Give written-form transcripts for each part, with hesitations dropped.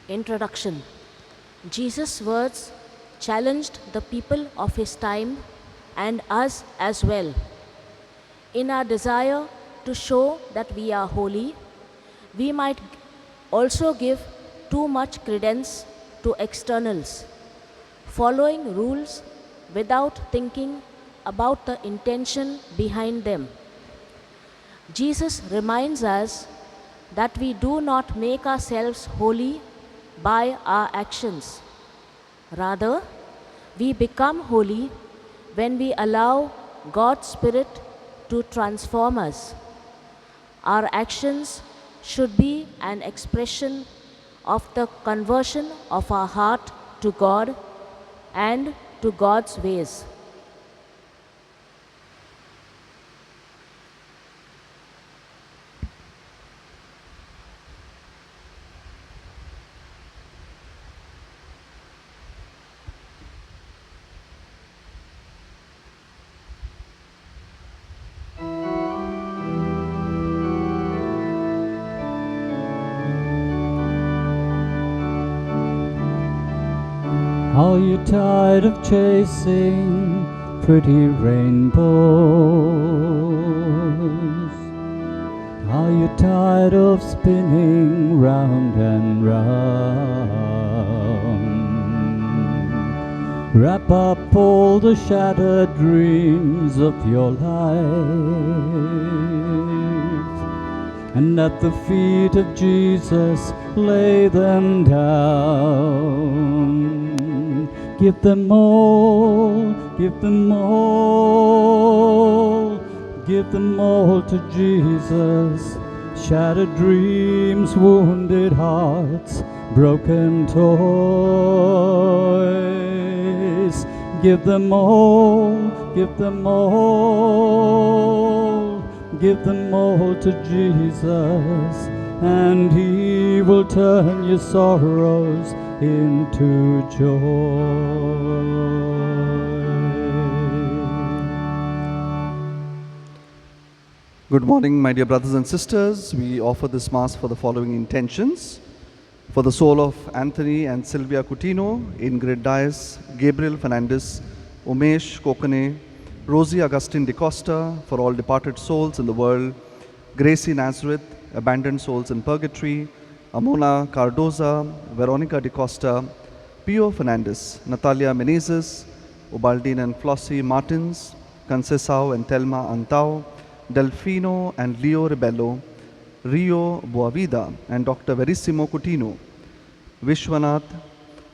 Introduction. Jesus' words challenged the people of his time and us as well. In our desire to show that we are holy, we might also give too much credence to externals, following rules without thinking about the intention behind them. Jesus reminds us that we do not make ourselves holy by our actions. Rather, we become holy when we allow God's Spirit to transform us. Our actions should be an expression of the conversion of our heart to God and to God's ways. Are you tired of chasing pretty rainbows? Are you tired of spinning round and round? Wrap up all the shattered dreams of your life, and at the feet of Jesus lay them down. Give them all, give them all, give them all to Jesus. Shattered dreams, wounded hearts, broken toys. Give them all, give them all, give them all to Jesus, and He will turn your sorrows into joy. Good morning, my dear brothers and sisters. We offer this Mass for the following intentions. For the soul of Anthony and Sylvia Coutinho, Ingrid Dias, Gabriel Fernandez, Umesh Kokane, Rosie Augustine de Costa, for all departed souls in the world, Gracie Nazareth, abandoned souls in purgatory, Amona Cardoza, Veronica de Costa, Pio Fernandez, Natalia Menezes, Ubaldine and Flossie Martins, Concesao and Telma Antao, Delfino and Leo Rebello, Rio Boavida and Dr. Verissimo Coutinho, Vishwanath,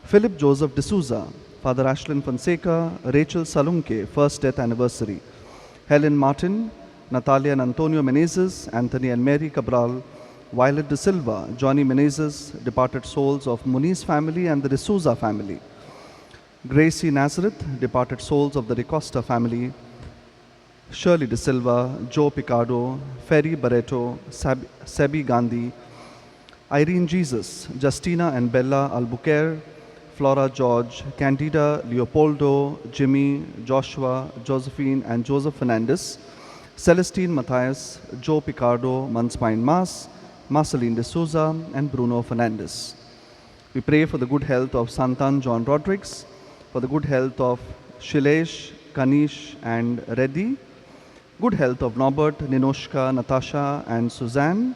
Philip Joseph D'Souza, Father Ashlyn Fonseca, Rachel Salunke, first death anniversary, Helen Martin, Natalia and Antonio Menezes, Anthony and Mary Cabral, Violet De Silva, Johnny Menezes, departed souls of Muniz family and the D'Souza family, Gracie Nazareth, departed souls of the De Costa family, Shirley De Silva, Joe Picardo, Ferry Barreto, Sebi Gandhi, Irene Jesus, Justina and Bella Albuquerque, Flora George, Candida Leopoldo, Jimmy, Joshua, Josephine and Joseph Fernandez, Celestine Matthias, Joe Picardo, Manspine Mas, Marceline De Souza and Bruno Fernandez. We pray for the good health of Santan John Rodriguez, for the good health of Shilesh, Kanish and Reddy, good health of Norbert, Ninoshka, Natasha and Suzanne,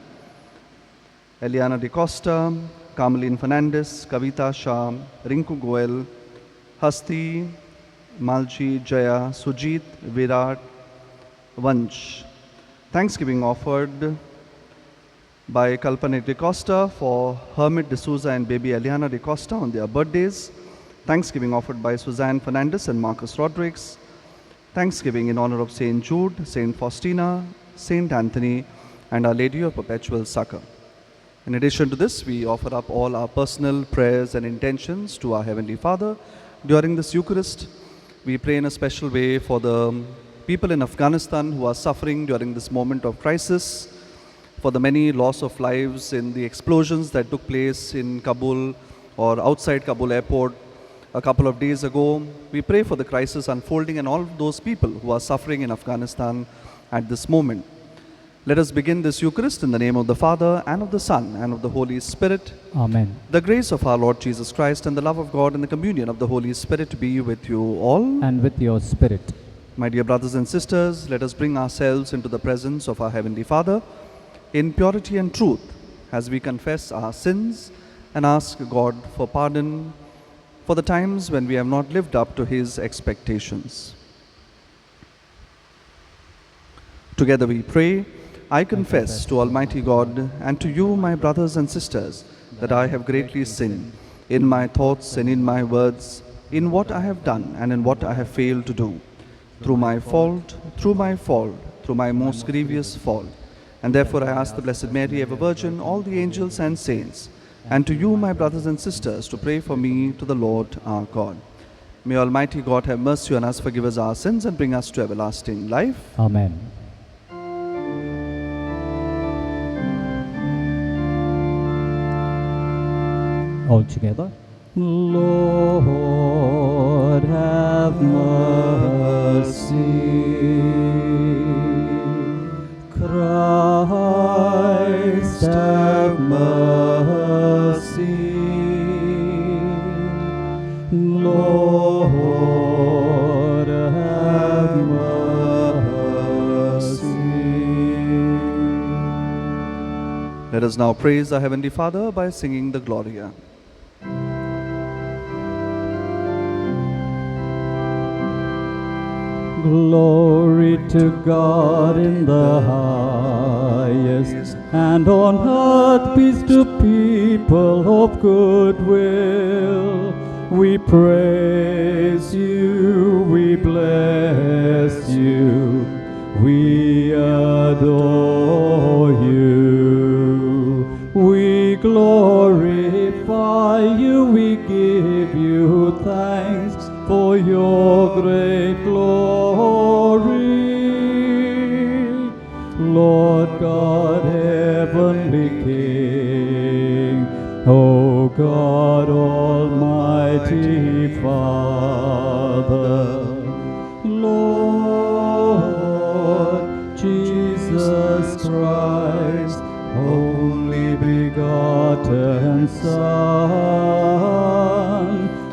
Eliana De Costa, Carmeline Fernandez, Kavita Shah, Rinku Goel, Hasti, Malji, Jaya, Sujit, Virat, Vansh. Thanksgiving offered by Kalpana De Costa for Hermit De Souza and baby Eliana De Costa on their birthdays. Thanksgiving offered by Suzanne Fernandez and Marcus Rodriguez. Thanksgiving in honor of Saint Jude, Saint Faustina, Saint Anthony, and Our Lady of Perpetual Succor. In addition to this, we offer up all our personal prayers and intentions to our Heavenly Father. During this Eucharist, we pray in a special way for the people in Afghanistan who are suffering during this moment of crisis, for the many loss of lives in the explosions that took place in Kabul or outside Kabul airport a couple of days ago. We pray for the crisis unfolding and all those people who are suffering in Afghanistan at this moment. Let us begin this Eucharist in the name of the Father, and of the Son, and of the Holy Spirit. Amen. The grace of our Lord Jesus Christ and the love of God and the communion of the Holy Spirit be with you all. And with your spirit. My dear brothers and sisters, let us bring ourselves into the presence of our Heavenly Father in purity and truth as we confess our sins and ask God for pardon for the times when we have not lived up to His expectations. Together we pray, I confess to Almighty God and to you, my brothers and sisters, that I have greatly sinned in my thoughts and in my words, in what I have done and in what I have failed to do, through my most grievous fault. And therefore I ask the Blessed Mary, ever Virgin, all the angels and saints, and to you, my brothers and sisters, to pray for me to the Lord our God. May Almighty God have mercy on us, forgive us our sins, and bring us to everlasting life. Amen. All together. Lord, have mercy. Christ, have mercy. Lord, have mercy. Let us now praise our Heavenly Father by singing the Gloria. Glory to God in the highest, and on earth peace to people of good will. We praise you, we bless you, we adore you. We glorify you, we give you thanks for your great glory. Lord God, heavenly King, O God, almighty Father, Lord Jesus Christ, only begotten Son,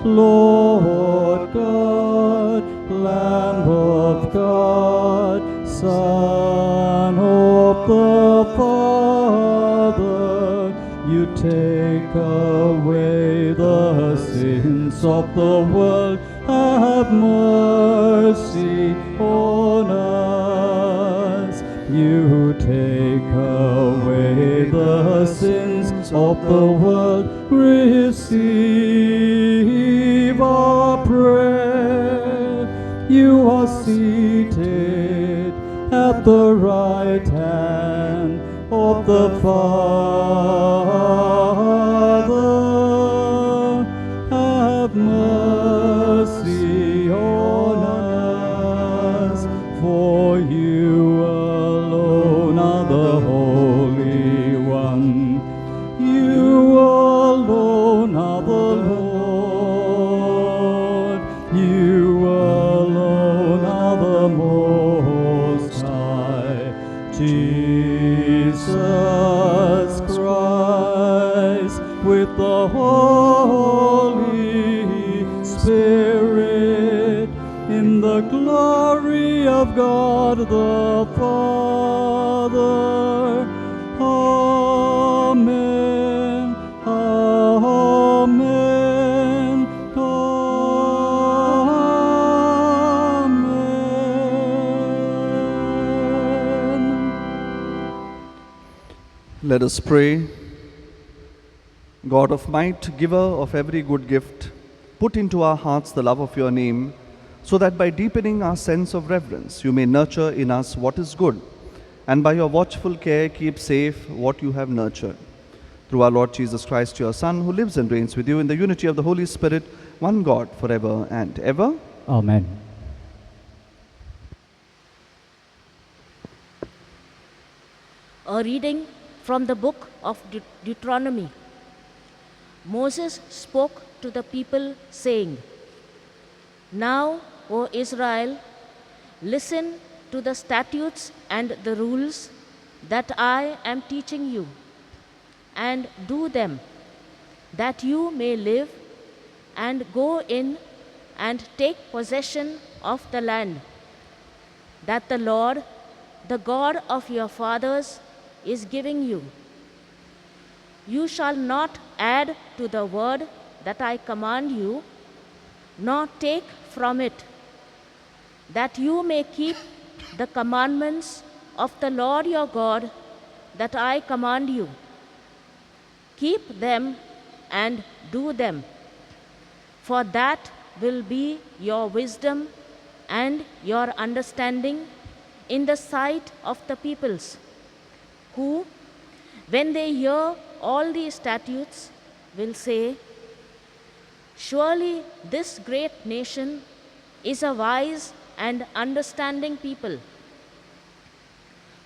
Lord God, Lamb of God, Son of the Father, you take away the sins of the world. Have mercy on us. You take away the sins of the world. Receive our prayer. You are seated at the right hand of the Father. Have mercy on us, for you alone are the Holy One. You alone are the Lord. You alone are the Most High. Jesus Christ, with the Holy Spirit, in the glory of God the Father. Amen. Amen. Amen. Let us pray. God of might, giver of every good gift, put into our hearts the love of your name, so that by deepening our sense of reverence, you may nurture in us what is good, and by your watchful care keep safe what you have nurtured. Through our Lord Jesus Christ, your Son, who lives and reigns with you in the unity of the Holy Spirit, one God, forever and ever. Amen. A reading from the book of Deuteronomy. Moses spoke to the people, saying, Now, O Israel, listen to the statutes and the rules that I am teaching you, and do them, that you may live and go in and take possession of the land that the Lord, the God of your fathers, is giving you. You shall not add to the word that I command you, nor take from it, that you may keep the commandments of the Lord your God that I command you. Keep them and do them, for that will be your wisdom and your understanding in the sight of the peoples, who, when they hear all these statutes, will say, surely this great nation is a wise and understanding people.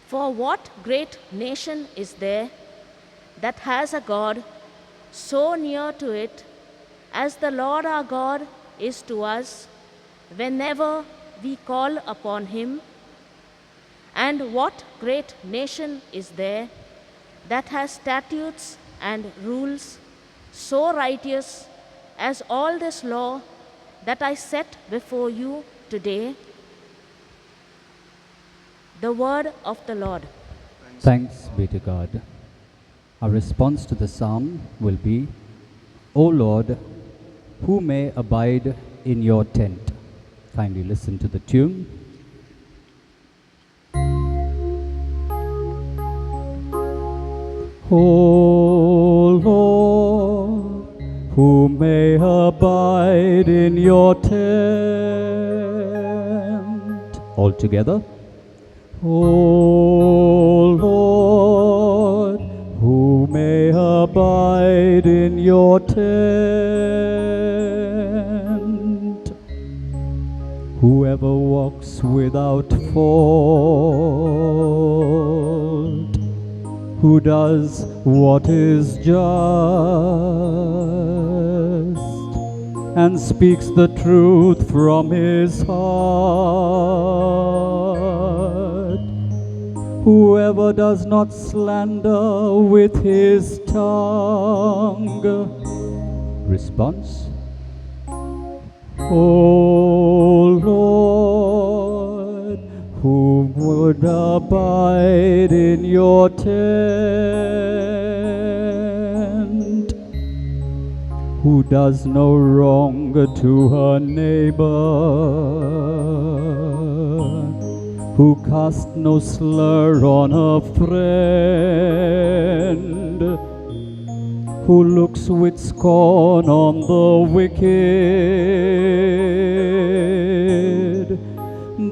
For what great nation is there that has a God so near to it as the Lord our God is to us whenever we call upon him? And what great nation is there that has statutes and rules so righteous as all this law that I set before you today? The word of the Lord. Thanks be to God. Our response to the psalm will be, O Lord, who may abide in your tent? Kindly listen to the tune. O Lord, who may abide in your tent? All together. O Lord, who may abide in your tent? Whoever walks without fault, who does what is just, and speaks the truth from his heart, whoever does not slander with his tongue. Response: O Lord, who would abide in your tent? Who does no wrong to her neighbor? Who casts no slur on her friend? Who looks with scorn on the wicked,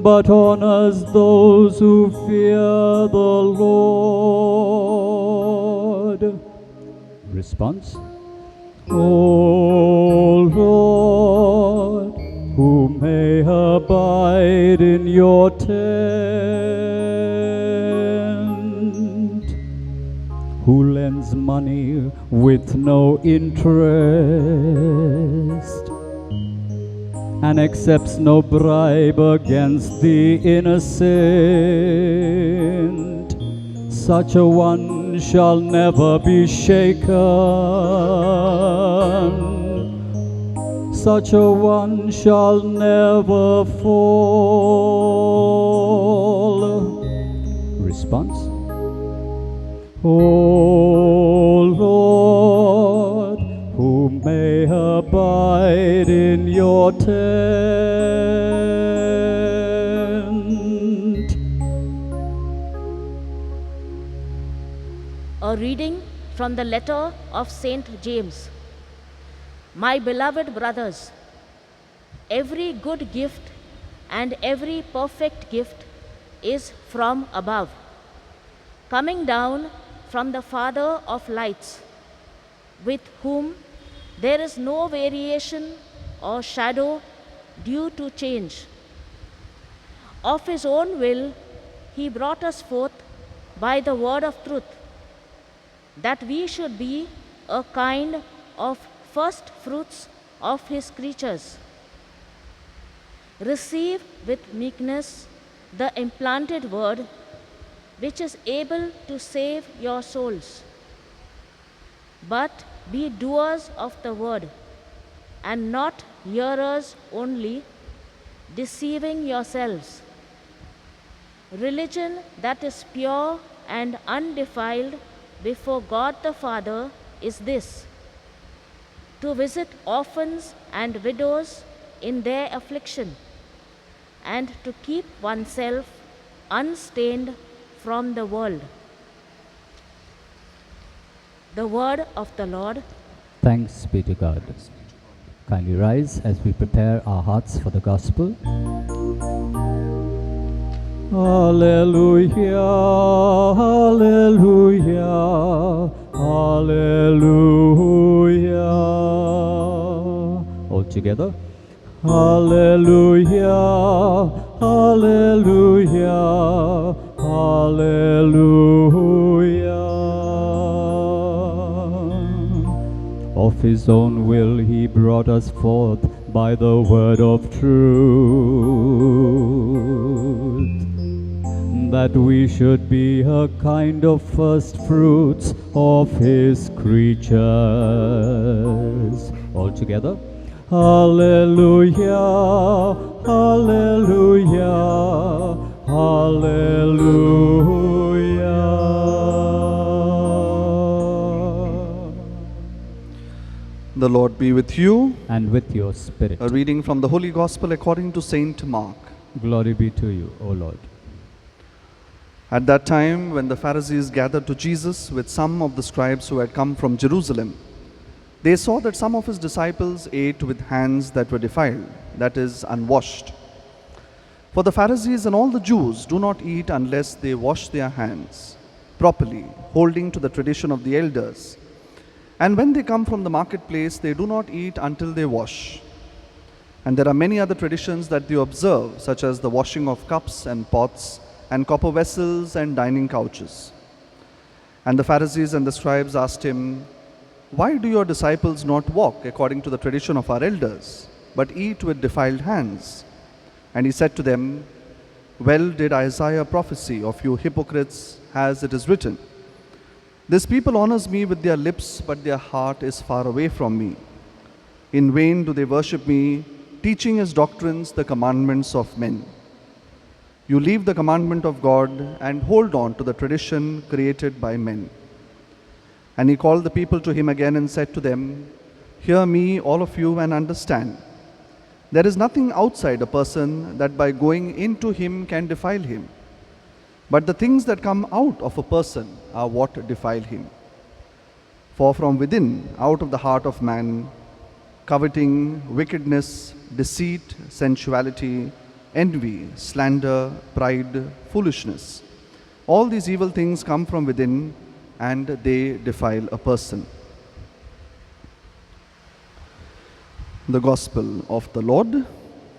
but honors those who fear the Lord? Response: O Lord, who may abide in your tent? Who lends money with no interest, and accepts no bribe against the innocent? Such a one shall never be shaken. Such a one shall never fall. Response: O Lord, who may abide in your tent. A reading from the letter of Saint James. My beloved brothers, every good gift and every perfect gift is from above, coming down from the Father of lights, with whom there is no variation or shadow due to change. Of his own will, he brought us forth by the word of truth, that we should be a kind of first fruits of his creatures. Receive with meekness the implanted word, which is able to save your souls. But be doers of the word, and not hearers only, deceiving yourselves. Religion that is pure and undefiled before God the Father is this: to visit orphans and widows in their affliction, and to keep oneself unstained from the world. The word of the Lord. Thanks be to God. Kindly rise as we prepare our hearts for the gospel. Hallelujah, hallelujah, hallelujah. All together. Hallelujah, hallelujah, hallelujah. Of his own will he brought us forth by the word of truth, that we should be a kind of first fruits of his creatures. All together. Hallelujah, hallelujah, hallelujah. The Lord be with you. And with your spirit. A reading from the Holy Gospel according to Saint Mark. Glory be to you, O Lord. At that time, when the Pharisees gathered to Jesus with some of the scribes who had come from Jerusalem, they saw that some of his disciples ate with hands that were defiled, that is, unwashed. For the Pharisees and all the Jews do not eat unless they wash their hands properly, holding to the tradition of the elders. And when they come from the marketplace, they do not eat until they wash. And there are many other traditions that they observe, such as the washing of cups and pots, and copper vessels and dining couches. And the Pharisees and the scribes asked him, "Why do your disciples not walk according to the tradition of our elders, but eat with defiled hands?" And he said to them, "Well did Isaiah prophesy of you hypocrites, as it is written, 'This people honors me with their lips, but their heart is far away from me. In vain do they worship me, teaching as doctrines the commandments of men. You leave the commandment of God and hold on to the tradition created by men.' And he called the people to him again and said to them, 'Hear me, all of you, and understand. There is nothing outside a person that by going into him can defile him. But the things that come out of a person are what defile him. For from within, out of the heart of man, coveting, wickedness, deceit, sensuality, envy, slander, pride, foolishness, all these evil things come from within, and they defile a person." The Gospel of the Lord.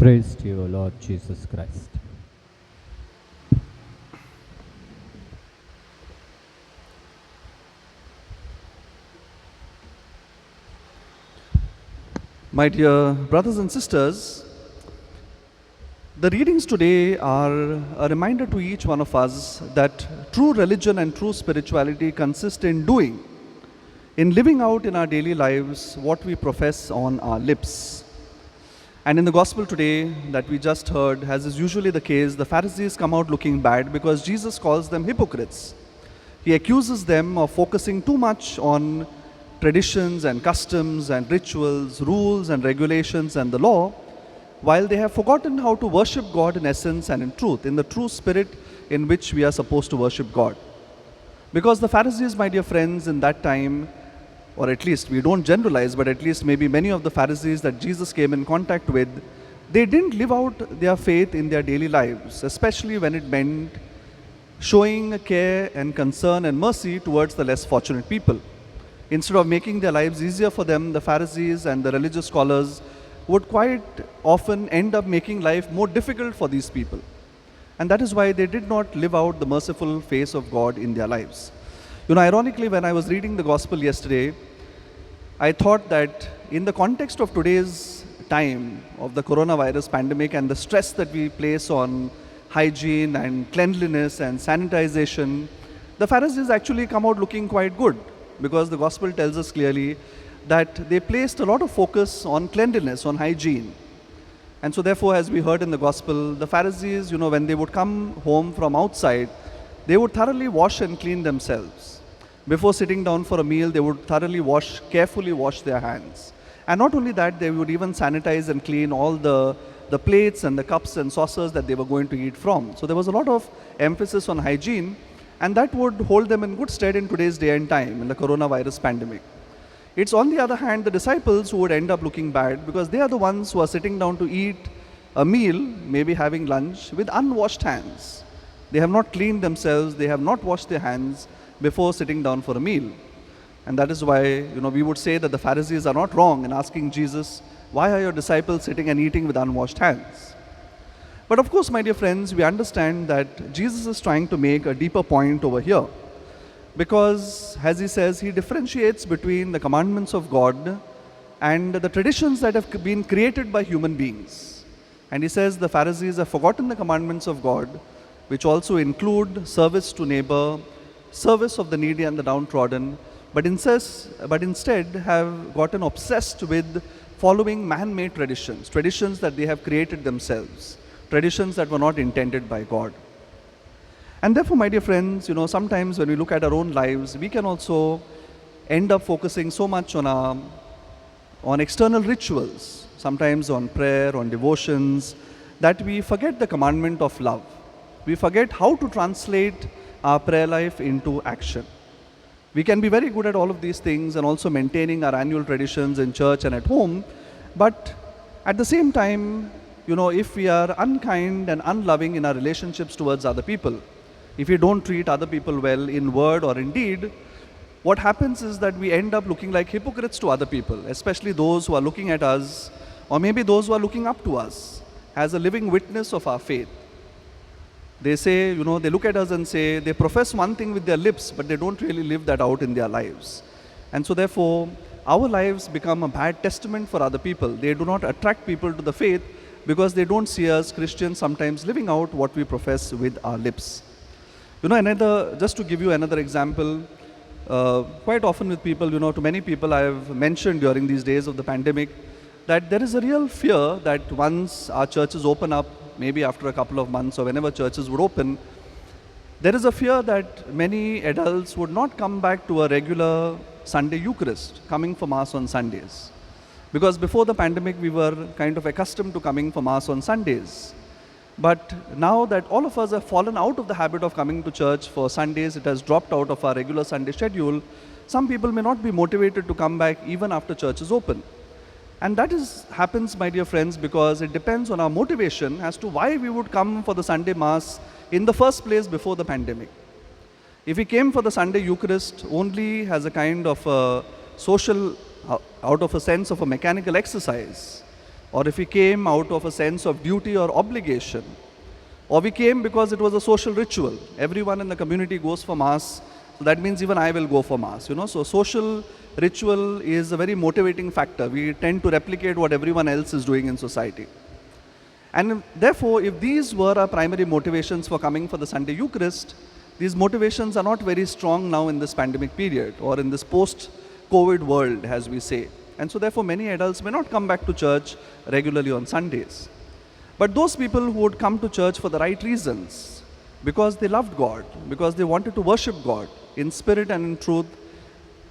Praise to you, O Lord Jesus Christ. My dear brothers and sisters, the readings today are a reminder to each one of us that true religion and true spirituality consist in doing, in living out in our daily lives what we profess on our lips. And in the gospel today that we just heard, as is usually the case, the Pharisees come out looking bad because Jesus calls them hypocrites. He accuses them of focusing too much on traditions and customs and rituals, rules and regulations and the law, while they have forgotten how to worship God in essence and in truth, in the true spirit in which we are supposed to worship God. Because the Pharisees, my dear friends, in that time, or at least we don't generalize, but at least maybe many of the Pharisees that Jesus came in contact with, they didn't live out their faith in their daily lives, especially when it meant showing care and concern and mercy towards the less fortunate people. Instead of making their lives easier for them, the Pharisees and the religious scholars would quite often end up making life more difficult for these people. And that is why they did not live out the merciful face of God in their lives. You know, ironically, when I was reading the gospel yesterday, I thought that in the context of today's time of the coronavirus pandemic and the stress that we place on hygiene and cleanliness and sanitization, the Pharisees actually come out looking quite good, because the gospel tells us clearly that they placed a lot of focus on cleanliness, on hygiene. And so therefore, as we heard in the gospel, the Pharisees, when they would come home from outside, they would thoroughly wash and clean themselves. Before sitting down for a meal, they would thoroughly carefully wash their hands. And not only that, they would even sanitize and clean all the plates and the cups and saucers that they were going to eat from. So there was a lot of emphasis on hygiene, and that would hold them in good stead in today's day and time, in the coronavirus pandemic. It's on the other hand the disciples who would end up looking bad, because they are the ones who are sitting down to eat a meal, maybe having lunch, with unwashed hands. They have not cleaned themselves, they have not washed their hands before sitting down for a meal. And that is why, we would say that the Pharisees are not wrong in asking Jesus, why are your disciples sitting and eating with unwashed hands? But of course, my dear friends, we understand that Jesus is trying to make a deeper point over here. Because, as he says, he differentiates between the commandments of God and the traditions that have been created by human beings. And he says the Pharisees have forgotten the commandments of God, which also include service to neighbor, service of the needy and the downtrodden, but instead have gotten obsessed with following man-made traditions that they have created themselves, traditions that were not intended by God. And therefore, my dear friends, sometimes when we look at our own lives, we can also end up focusing so much on external rituals, sometimes on prayer, on devotions, that we forget the commandment of love. We forget how to translate our prayer life into action. We can be very good at all of these things and also maintaining our annual traditions in church and at home, but at the same time, if we are unkind and unloving in our relationships towards other people, if we don't treat other people well in word or in deed, what happens is that we end up looking like hypocrites to other people, especially those who are looking at us, or maybe those who are looking up to us as a living witness of our faith. They say, they look at us and say, they profess one thing with their lips, but they don't really live that out in their lives. And so therefore, our lives become a bad testament for other people. They do not attract people to the faith because they don't see us Christians sometimes living out what we profess with our lips. Just to give you another example, quite often with people, to many people I have mentioned during these days of the pandemic, that there is a real fear that once our churches open up, maybe after a couple of months or whenever churches would open, there is a fear that many adults would not come back to a regular Sunday Eucharist, coming for Mass on Sundays. Because before the pandemic, we were kind of accustomed to coming for Mass on Sundays. But now that all of us have fallen out of the habit of coming to church for Sundays, it has dropped out of our regular Sunday schedule, some people may not be motivated to come back even after church is open. And that happens, my dear friends, because it depends on our motivation as to why we would come for the Sunday Mass in the first place before the pandemic. If we came for the Sunday Eucharist only as a kind of a social, out of a sense of a mechanical exercise, or if we came out of a sense of duty or obligation, or we came because it was a social ritual, everyone in the community goes for Mass, so that means even I will go for Mass, So social ritual is a very motivating factor. We tend to replicate what everyone else is doing in society. And therefore, if these were our primary motivations for coming for the Sunday Eucharist, these motivations are not very strong now in this pandemic period or in this post-COVID world, as we say. And so therefore, many adults may not come back to church regularly on Sundays. But those people who would come to church for the right reasons, because they loved God, because they wanted to worship God in spirit and in truth,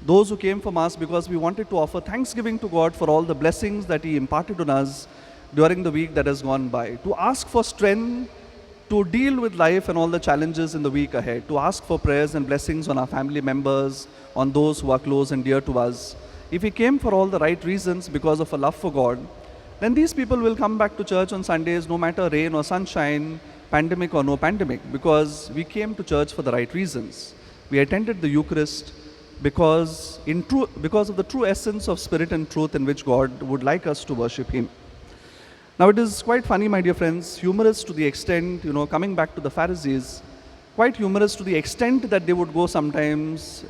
those who came for Mass because we wanted to offer thanksgiving to God for all the blessings that He imparted on us during the week that has gone by, to ask for strength to deal with life and all the challenges in the week ahead, to ask for prayers and blessings on our family members, on those who are close and dear to us. If we came for all the right reasons because of a love for God, then these people will come back to church on Sundays no matter rain or sunshine, pandemic or no pandemic, because we came to church for the right reasons. We attended the Eucharist because of the true essence of spirit and truth in which God would like us to worship Him. Now it is quite funny, my dear friends, humorous to the extent, coming back to the Pharisees, quite humorous to the extent that they would go sometimes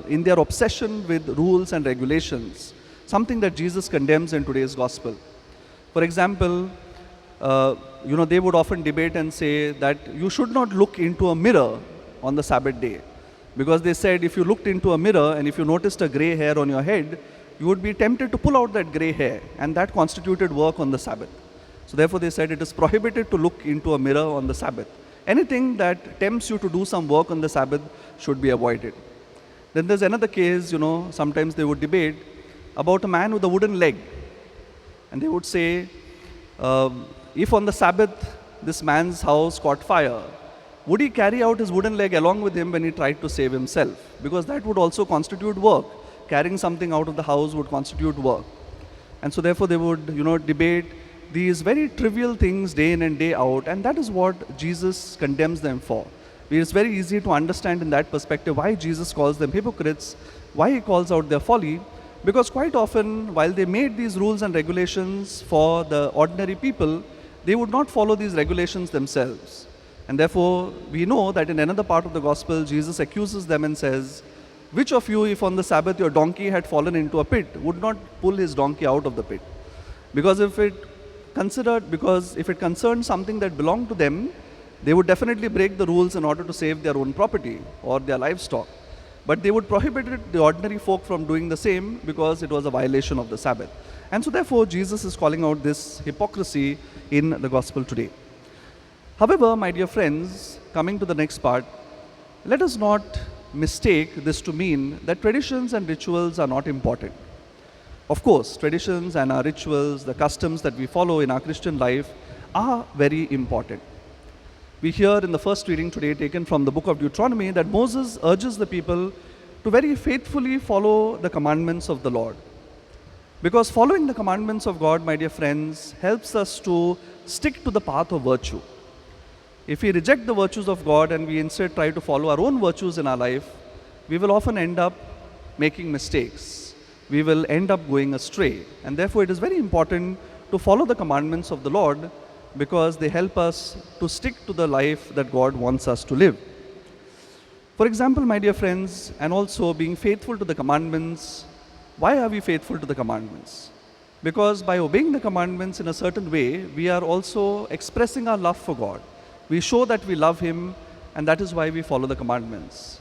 in their obsession with rules and regulations, something that Jesus condemns in today's gospel. For example, they would often debate and say that you should not look into a mirror on the Sabbath day. Because they said if you looked into a mirror and if you noticed a gray hair on your head, you would be tempted to pull out that gray hair, and that constituted work on the Sabbath. So therefore they said it is prohibited to look into a mirror on the Sabbath. Anything that tempts you to do some work on the Sabbath should be avoided. Then there's another case, sometimes they would debate about a man with a wooden leg. And they would say, if on the Sabbath this man's house caught fire, would he carry out his wooden leg along with him when he tried to save himself? Because that would also constitute work. Carrying something out of the house would constitute work. And so therefore they would, debate these very trivial things day in and day out, and that is what Jesus condemns them for. It's very easy to understand in that perspective why Jesus calls them hypocrites, why he calls out their folly, because quite often while they made these rules and regulations for the ordinary people, they would not follow these regulations themselves. And therefore we know that in another part of the gospel, Jesus accuses them and says, which of you, if on the Sabbath your donkey had fallen into a pit, would not pull his donkey out of the pit? Because if it concerned something that belonged to them, they would definitely break the rules in order to save their own property or their livestock. But they would prohibit the ordinary folk from doing the same because it was a violation of the Sabbath. And so therefore Jesus is calling out this hypocrisy in the gospel today. However, my dear friends, coming to the next part, let us not mistake this to mean that traditions and rituals are not important. Of course, traditions and our rituals, the customs that we follow in our Christian life are very important. We hear in the first reading today, taken from the book of Deuteronomy, that Moses urges the people to very faithfully follow the commandments of the Lord. Because following the commandments of God, my dear friends, helps us to stick to the path of virtue. If we reject the virtues of God and we instead try to follow our own virtues in our life, we will often end up making mistakes. We will end up going astray. And therefore it is very important to follow the commandments of the Lord because they help us to stick to the life that God wants us to live. For example, my dear friends, and also being faithful to the commandments, why are we faithful to the commandments? Because by obeying the commandments in a certain way, we are also expressing our love for God. We show that we love Him, and that is why we follow the commandments.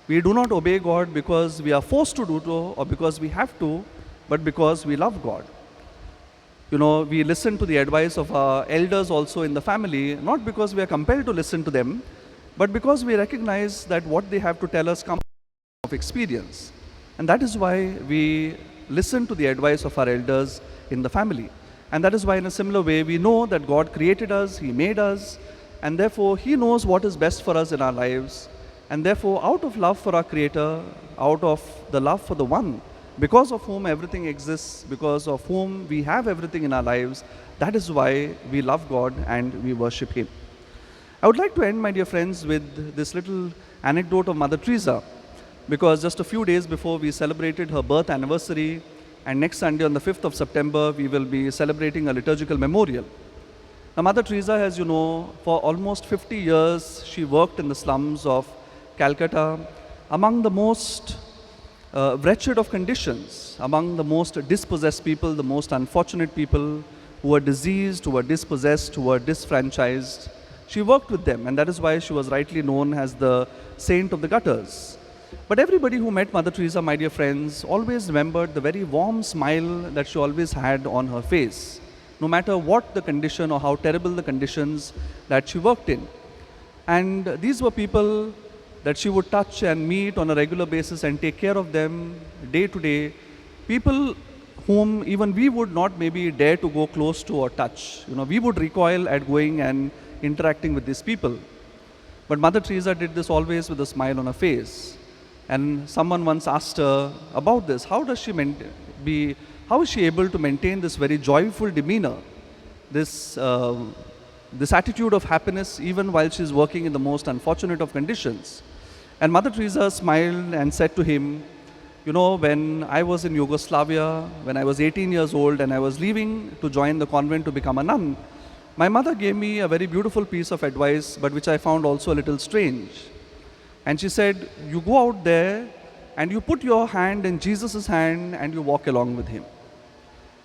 We do not obey God because we are forced to do so or because we have to, but because we love God. We listen to the advice of our elders also in the family, not because we are compelled to listen to them, but because we recognize that what they have to tell us comes of experience. And that is why we listen to the advice of our elders in the family. And that is why in a similar way, we know that God created us, He made us, and therefore He knows what is best for us in our lives. And therefore, out of love for our Creator, out of the love for the One, because of whom everything exists, because of whom we have everything in our lives, that is why we love God and we worship Him. I would like to end, my dear friends, with this little anecdote of Mother Teresa, because just a few days before we celebrated her birth anniversary, and next Sunday on the 5th of September, we will be celebrating a liturgical memorial. Now, Mother Teresa, as you know, for almost 50 years, she worked in the slums of Calcutta, among the most wretched of conditions, among the most dispossessed people, the most unfortunate people who were diseased, who were dispossessed, who were disfranchised. She worked with them, and that is why she was rightly known as the saint of the gutters. But everybody who met Mother Teresa, my dear friends, always remembered the very warm smile that she always had on her face, no matter what the condition or how terrible the conditions that she worked in. And these were people that she would touch and meet on a regular basis and take care of them day to day, people whom even we would not maybe dare to go close to or touch. We would recoil at going and interacting with these people. But Mother Teresa did this always with a smile on her face. And someone once asked her about this, how is she able to maintain this very joyful demeanor, this attitude of happiness even while she's working in the most unfortunate of conditions? And Mother Teresa smiled and said to him, when I was in Yugoslavia, when I was 18 years old and I was leaving to join the convent to become a nun, my mother gave me a very beautiful piece of advice, but which I found also a little strange. And she said, you go out there and you put your hand in Jesus' hand and you walk along with Him.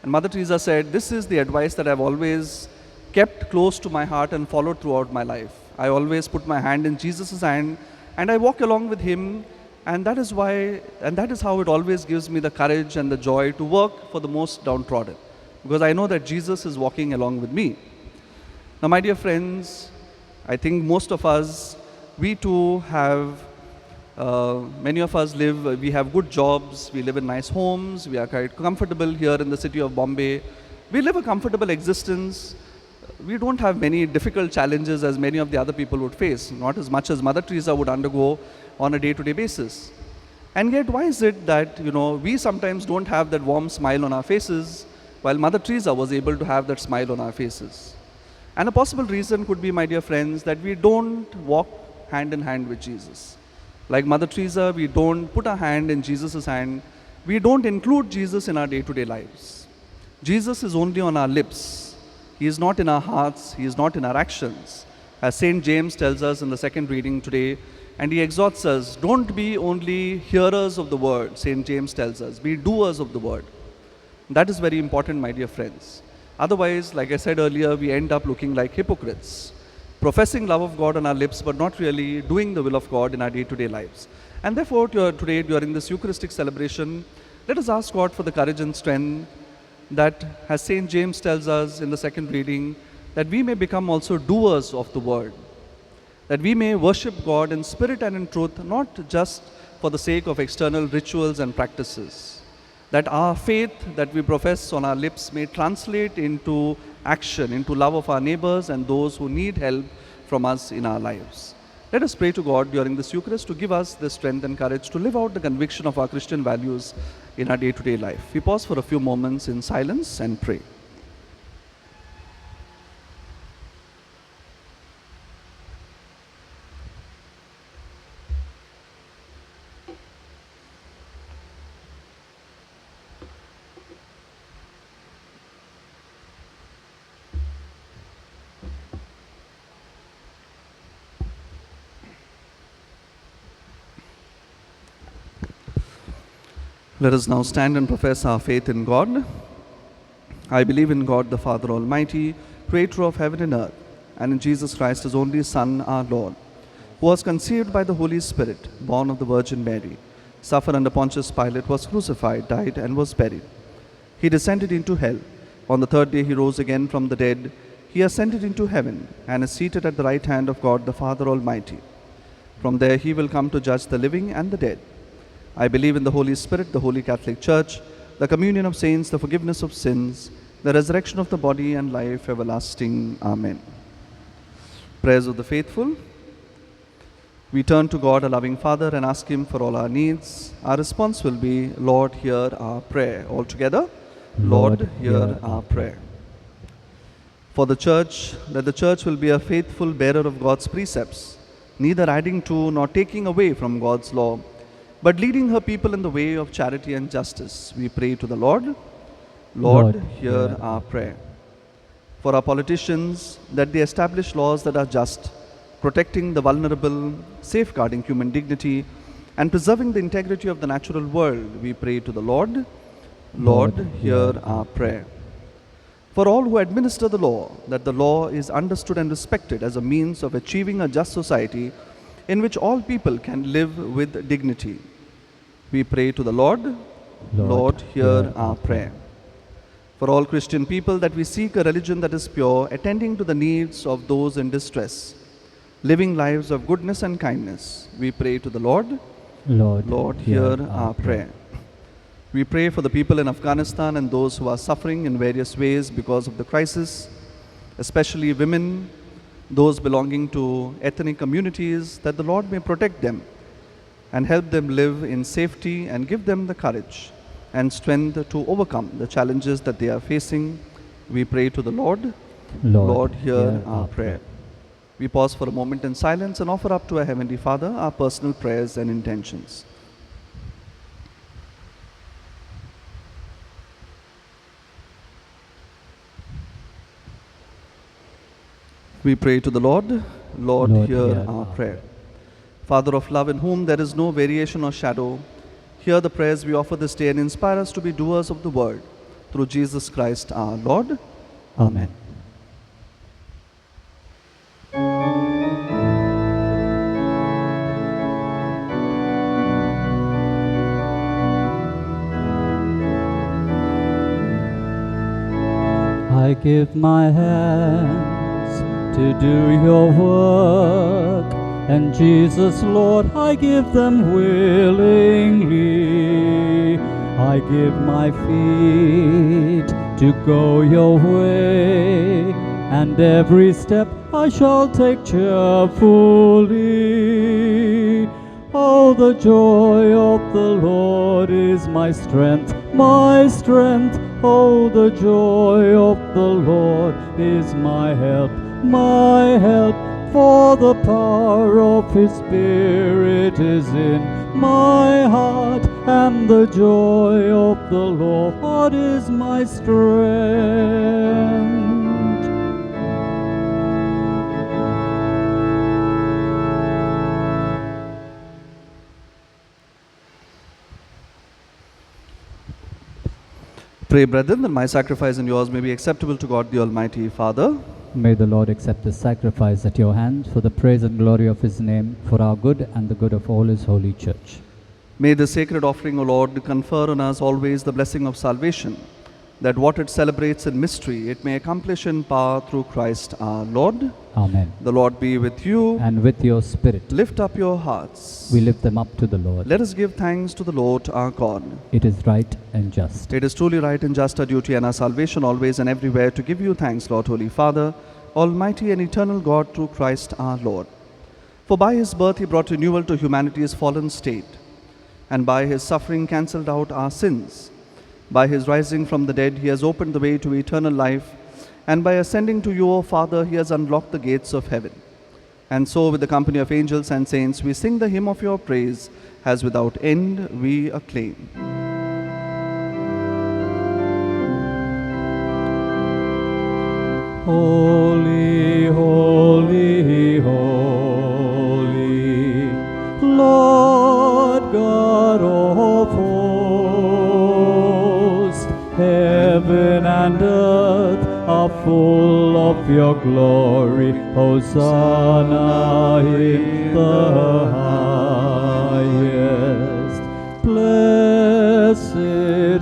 And Mother Teresa said, this is the advice that I've always kept close to my heart and followed throughout my life. I always put my hand in Jesus' hand and I walk along with him, and that is how it always gives me the courage and the joy to work for the most downtrodden, because I know that Jesus is walking along with me. Now, my dear friends, I think most of us, we too have, many of us we have good jobs, we live in nice homes, we are quite comfortable here in the city of Bombay. We live a comfortable existence. We don't have many difficult challenges as many of the other people would face, not as much as Mother Teresa would undergo on a day-to-day basis. And yet, why is it that, we sometimes don't have that warm smile on our faces, while Mother Teresa was able to have that smile on our faces? And a possible reason could be, my dear friends, that we don't walk hand in hand with Jesus. Like Mother Teresa, we don't put our hand in Jesus' hand. We don't include Jesus in our day-to-day lives. Jesus is only on our lips. He is not in our hearts. He is not in our actions. As St. James tells us in the second reading today, and he exhorts us, don't be only hearers of the word, St. James tells us, be doers of the word. That is very important, my dear friends. Otherwise, like I said earlier, we end up looking like hypocrites, professing love of God on our lips, but not really doing the will of God in our day-to-day lives. And therefore, today, during this Eucharistic celebration, let us ask God for the courage and strength that, as St. James tells us in the second reading, that we may become also doers of the word, that we may worship God in spirit and in truth, not just for the sake of external rituals and practices, that our faith that we profess on our lips may translate into action, into love of our neighbors and those who need help from us in our lives. Let us pray to God during this Eucharist to give us the strength and courage to live out the conviction of our Christian values in our day-to-day life. We pause for a few moments in silence and pray. Let us now stand and profess our faith in God. I believe in God, the Father Almighty, creator of heaven and earth, and in Jesus Christ, his only Son, our Lord, who was conceived by the Holy Spirit, born of the Virgin Mary, suffered under Pontius Pilate, was crucified, died, and was buried. He descended into hell. On the third day he rose again from the dead. He ascended into heaven, and is seated at the right hand of God, the Father Almighty. From there he will come to judge the living and the dead. I believe in the Holy Spirit, the Holy Catholic Church, the communion of saints, the forgiveness of sins, the resurrection of the body, and life everlasting. Amen. Prayers of the faithful. We turn to God, our loving Father, and ask him for all our needs. Our response will be, Lord, hear our prayer. All together, Lord, hear our prayer. For the Church, that the Church will be a faithful bearer of God's precepts, neither adding to nor taking away from God's law, but leading her people in the way of charity and justice. We pray to the Lord. Lord, hear our prayer. For our politicians, that they establish laws that are just, protecting the vulnerable, safeguarding human dignity, and preserving the integrity of the natural world. We pray to the Lord. Lord, hear our prayer. For all who administer the law, that the law is understood and respected as a means of achieving a just society in which all people can live with dignity. We pray to the Lord. Lord, hear our prayer. For all Christian people, that we seek a religion that is pure, attending to the needs of those in distress, living lives of goodness and kindness. We pray to the Lord. Lord, hear our prayer. We pray for the people in Afghanistan and those who are suffering in various ways because of the crisis, especially women, those belonging to ethnic communities, that the Lord may protect them and help them live in safety and give them the courage and strength to overcome the challenges that they are facing. We pray to the Lord. Lord, hear our prayer. We pause for a moment in silence and offer up to our Heavenly Father our personal prayers and intentions. We pray to the Lord. Lord, hear our prayer. Father of love, in whom there is no variation or shadow, hear the prayers we offer this day and inspire us to be doers of the word. Through Jesus Christ our Lord. Amen. give my hands to do your work, and Jesus, Lord, I give them willingly. I give my feet to go your way, and every step I shall take cheerfully. Oh, the joy of the Lord is my strength, my strength. Oh, the joy of the Lord is my help, my help. For the power of His Spirit is in my heart, and the joy of the Lord is my strength. Pray, brethren, that my sacrifice and yours may be acceptable to God the Almighty Father. May the Lord accept this sacrifice at your hands for the praise and glory of His name, for our good and the good of all His holy church. May the sacred offering, O Lord, confer on us always the blessing of salvation, that what it celebrates in mystery, it may accomplish in power through Christ our Lord. Amen. The Lord be with you. And with your spirit, Lift up your hearts. we lift them up to the Lord. Let us give thanks to the Lord our God. It is right and just. It is truly right and just our duty and our salvation always and everywhere to give you thanks, Lord, Holy Father, Almighty and eternal God, through Christ our Lord. For by His birth He brought renewal to humanity's fallen state, and by His suffering cancelled out our sins. By His rising from the dead He has opened the way to eternal life, and by ascending to you, O Father, He has unlocked the gates of heaven. And so with the company of angels and saints we sing the hymn of your praise, as without end we acclaim. Holy, holy, holy, Lord God of hosts, heaven and earth are full of your glory. Hosanna in the highest. Blessed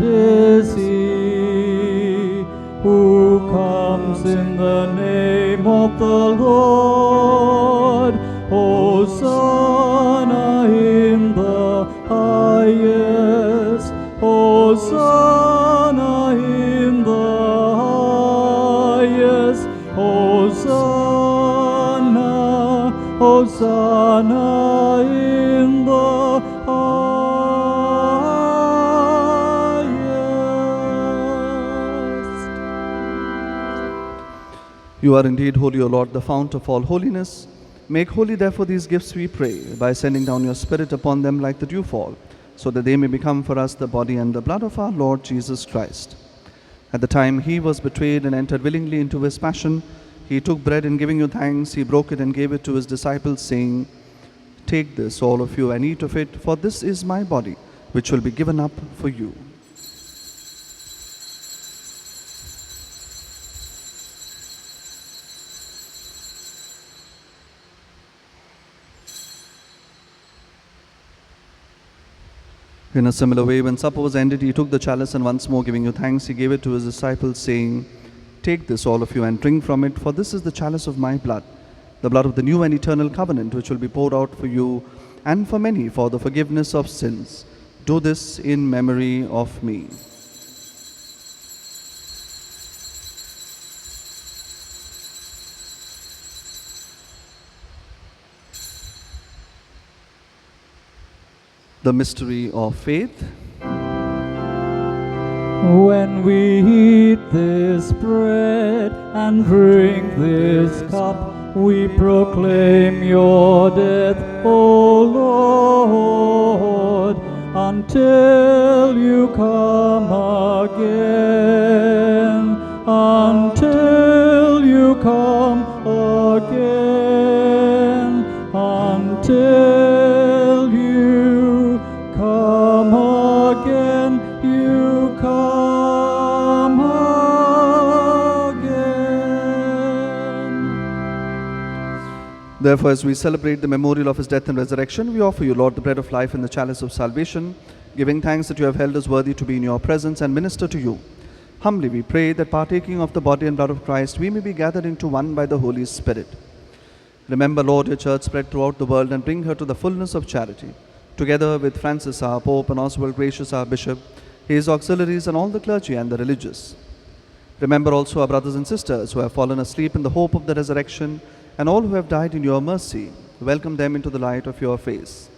is He who comes in the name of the Lord. Hosanna in the highest. Hosanna in the highest. Hosanna, Hosanna in the highest. You are indeed holy, O Lord, the fount of all holiness. Make holy therefore these gifts, we pray, by sending down your Spirit upon them like the dewfall, so that they may become for us the body and the blood of our Lord Jesus Christ. At the time He was betrayed and entered willingly into His passion, He took bread, and giving you thanks, He broke it and gave it to His disciples, saying, Take this, all of you, and eat of it, for this is my body, which will be given up for you. In a similar way, when supper was ended, He took the chalice, and once more giving you thanks, He gave it to His disciples, saying, Take this, all of you, and drink from it, for this is the chalice of my blood, the blood of the new and eternal covenant, which will be poured out for you and for many for the forgiveness of sins. Do this in memory of me. The mystery of faith. When we eat this bread and drink this cup, we proclaim your death, O Lord, until you come again, until you come again, until you come again, you come again. Therefore, as we celebrate the memorial of His death and resurrection, we offer you, Lord, the bread of life and the chalice of salvation, giving thanks that you have held us worthy to be in your presence and minister to you. Humbly we pray that partaking of the body and blood of Christ, we may be gathered into one by the Holy Spirit. Remember, Lord, your church spread throughout the world and bring her to the fullness of charity. Together with Francis our Pope and Oswald Gracious our Bishop, his auxiliaries and all the clergy and the religious. Remember also our brothers and sisters who have fallen asleep in the hope of the resurrection, and all who have died in your mercy. Welcome them into the light of your face.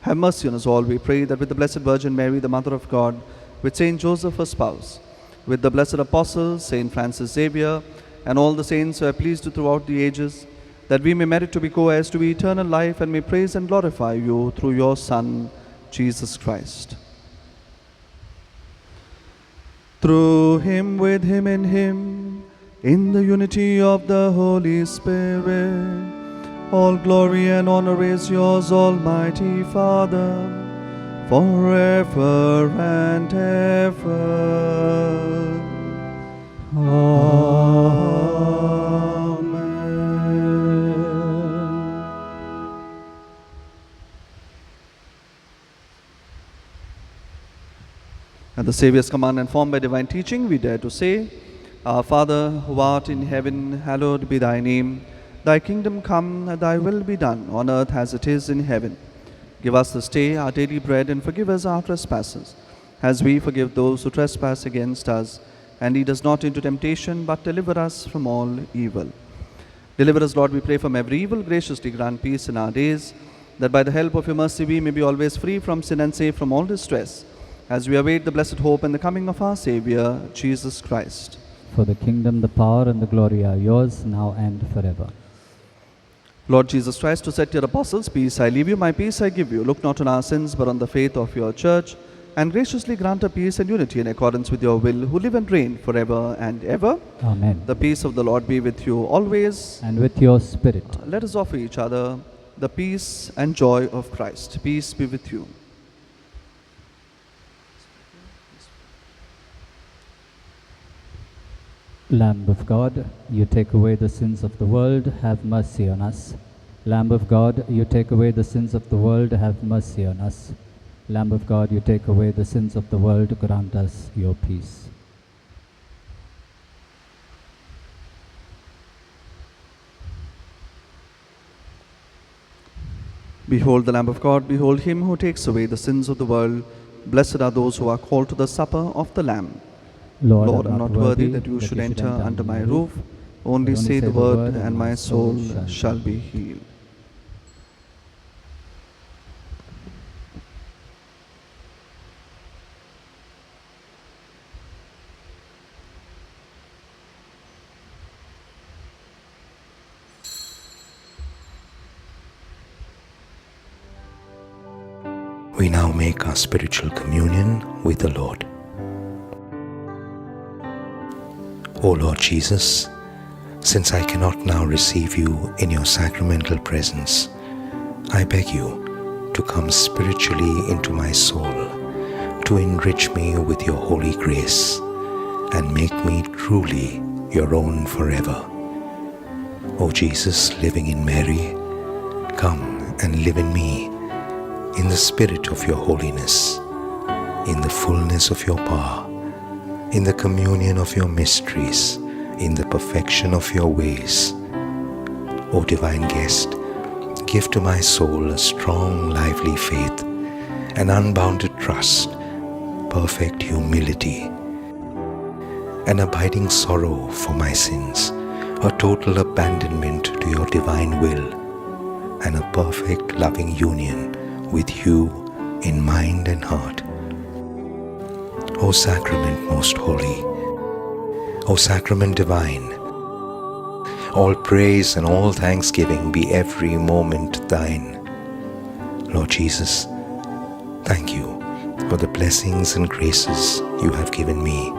Have mercy on us all, we pray, that with the Blessed Virgin Mary, the Mother of God, with Saint Joseph, her spouse, with the blessed apostles, Saint Francis Xavier, and all the saints who have pleased you throughout the ages, that we may merit to be co-heirs to eternal life and may praise and glorify you through your Son, Jesus Christ. Through him, with him, in the unity of the Holy Spirit, all glory and honor is yours, Almighty Father, forever and ever. Amen. At the Saviour's command and formed by divine teaching, we dare to say, Our Father, who art in heaven, hallowed be thy name. Thy kingdom come, thy will be done, on earth as it is in heaven. Give us this day our daily bread, and forgive us our trespasses, as we forgive those who trespass against us. And lead us not into temptation, but deliver us from all evil. Deliver us, Lord, we pray, from every evil. Graciously grant peace in our days, that by the help of your mercy we may be always free from sin and safe from all distress, as we await the blessed hope and the coming of our Saviour, Jesus Christ. For the kingdom, the power, and the glory are yours, now and forever. Lord Jesus Christ, to set your apostles, peace I leave you, my peace I give you. Look not on our sins, but on the faith of your church, and graciously grant her peace and unity in accordance with your will, who live and reign forever and ever. Amen. The peace of the Lord be with you always. And with your spirit. Let us offer each other the peace and joy of Christ. Peace be with you. Lamb of God, you take away the sins of the world, have mercy on us. Lamb of God, you take away the sins of the world, have mercy on us. Lamb of God, you take away the sins of the world, grant us your peace. Behold the Lamb of God, behold him who takes away the sins of the world. Blessed are those who are called to the supper of the Lamb. Lord, I am not worthy that you should enter under my roof. Only say the word, and my soul shall be healed. We now make our spiritual communion with the Lord. O Lord Jesus, since I cannot now receive you in your sacramental presence, I beg you to come spiritually into my soul, to enrich me with your holy grace, and make me truly your own forever. O Jesus, living in Mary, come and live in me, in the spirit of your holiness, in the fullness of your power, in the communion of your mysteries, in the perfection of your ways. O divine guest, give to my soul a strong, lively faith, an unbounded trust, perfect humility, an abiding sorrow for my sins, a total abandonment to your divine will, and a perfect loving union with you in mind and heart. O Sacrament most holy, O Sacrament divine, all praise and all thanksgiving be every moment thine. Lord Jesus, thank you for the blessings and graces you have given me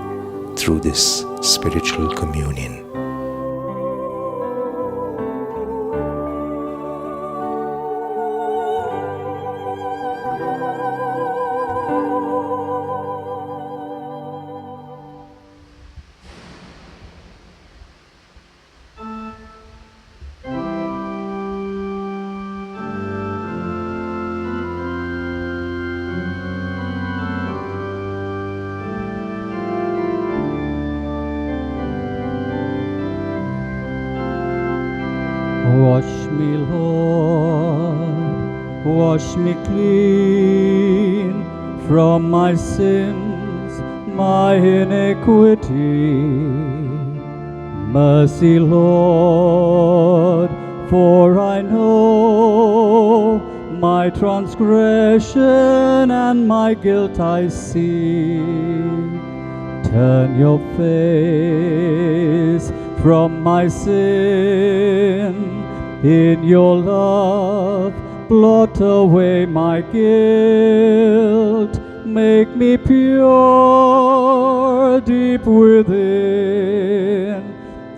through this spiritual communion. Wash me, Lord, wash me clean from my sins, my iniquity. Mercy, Lord, for I know my transgression and my guilt I see. Turn your face from my sin, in your love blot away my guilt. Make me pure deep within.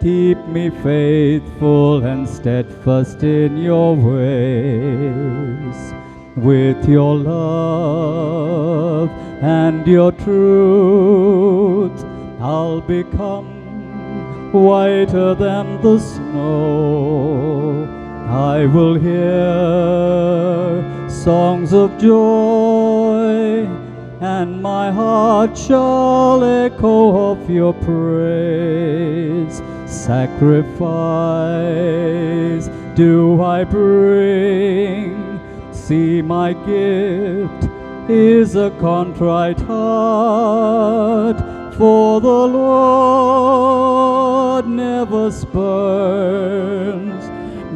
Keep me faithful and steadfast in your ways. With your love and your truth, I'll become whiter than the snow. I will hear songs of joy, and my heart shall echo of your praise. Sacrifice do I bring. See, my gift is a contrite heart, for the Lord never spurns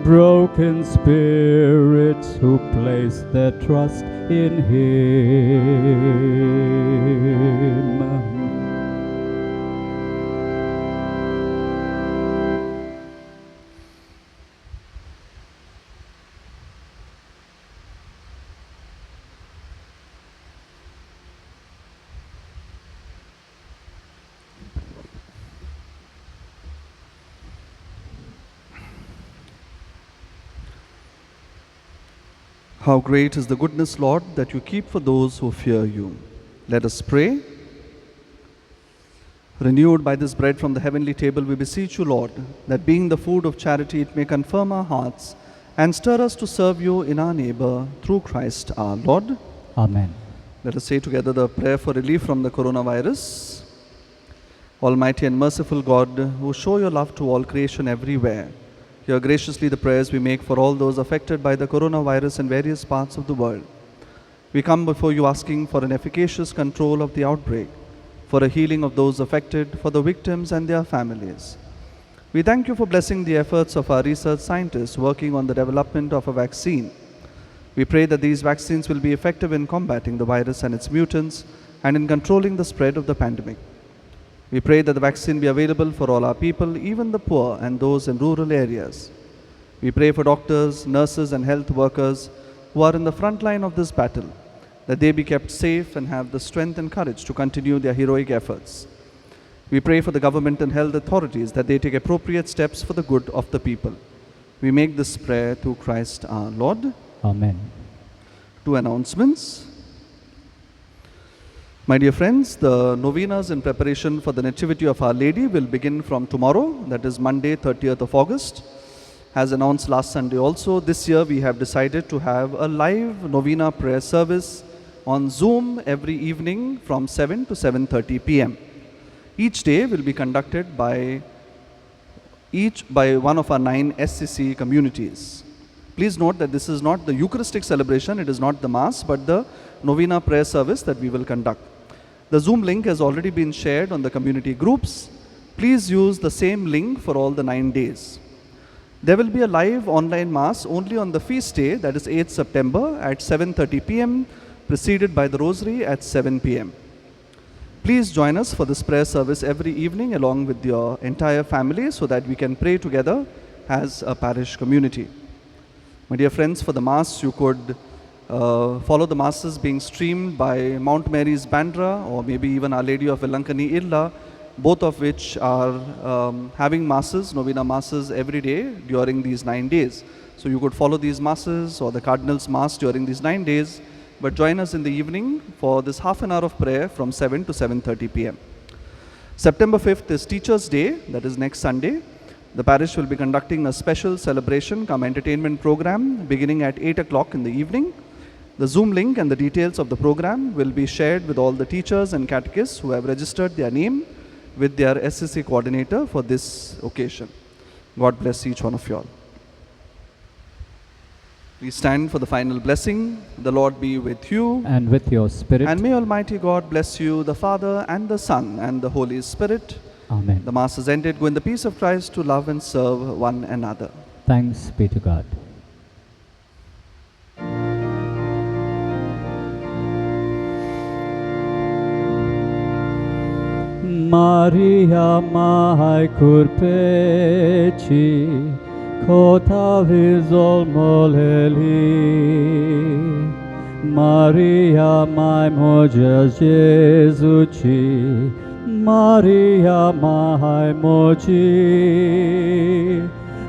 broken spirits who place their trust in Him. How great is the goodness, Lord, that you keep for those who fear you. Let us pray. Renewed by this bread from the heavenly table, we beseech you, Lord, that being the food of charity, it may confirm our hearts and stir us to serve you in our neighbor through Christ our Lord. Amen. Let us say together the prayer for relief from the coronavirus. Almighty and merciful God, who show your love to all creation everywhere, hear graciously the prayers we make for all those affected by the coronavirus in various parts of the world. We come before you asking for an efficacious control of the outbreak, for a healing of those affected, for the victims and their families. We thank you for blessing the efforts of our research scientists working on the development of a vaccine. We pray that these vaccines will be effective in combating the virus and its mutants and in controlling the spread of the pandemic. We pray that the vaccine be available for all our people, even the poor and those in rural areas. We pray for doctors, nurses, and health workers who are in the front line of this battle, that they be kept safe and have the strength and courage to continue their heroic efforts. We pray for the government and health authorities that they take appropriate steps for the good of the people. We make this prayer through Christ our Lord. Amen. Two announcements. My dear friends, the novenas in preparation for the Nativity of Our Lady will begin from tomorrow, that is Monday, 30th of August. As announced last Sunday also, this year we have decided to have a live novena prayer service on Zoom every evening from 7 to 7:30 p.m. Each day will be conducted by one of our 9 SCC communities. Please note that this is not the Eucharistic celebration, it is not the Mass, but the novena prayer service that we will conduct. The Zoom link has already been shared on the community groups. Please use the same link for all the 9 days. There will be a live online Mass only on the feast day, that is 8th September at 7:30 p.m., preceded by the Rosary at 7 p.m. Please join us for this prayer service every evening along with your entire family so that we can pray together as a parish community. My dear friends, for the Mass, you could follow the Masses being streamed by Mount Mary's Bandra or maybe even Our Lady of Velankani Illa, both of which are having Masses, novena Masses every day during these 9 days. So you could follow these Masses or the Cardinal's Mass during these 9 days, but join us in the evening for this half an hour of prayer from 7 to 7:30 p.m. September 5th is Teachers' Day, that is next Sunday. The parish will be conducting a special celebration cum entertainment program beginning at 8 o'clock in the evening. The Zoom link and the details of the program will be shared with all the teachers and catechists who have registered their name with their SCC coordinator for this occasion. God bless each one of you all. Please stand for the final blessing. The Lord be with you. And with your spirit. And may Almighty God bless you, the Father and the Son and the Holy Spirit. Amen. The Mass is ended. Go in the peace of Christ to love and serve one another. Thanks be to God. Maria mai curpeci, cota visol moleli. Maria mai mojas Jesuci, Maria mai moji.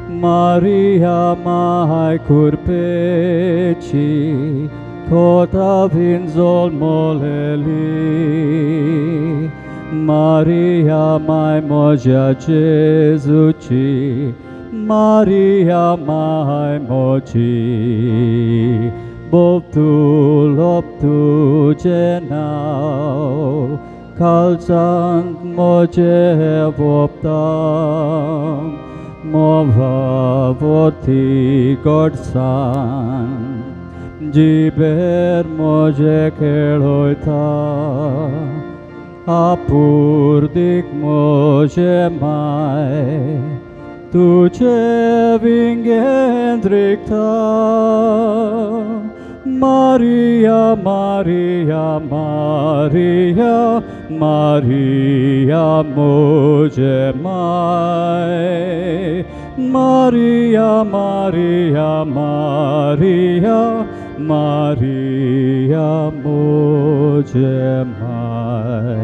Maria mai curpeci, cota visol moleli. Maria mai moja Jesuci, Maria mai moji. Boptu loptu jenau, kalzang moje voptam, mova voti godsan, jiber moje keloita. Apurdik moje mai, tuce vingendrikta. Maria, Maria, Maria, Maria moje mai. Maria, Maria, Maria, Maria moje mai.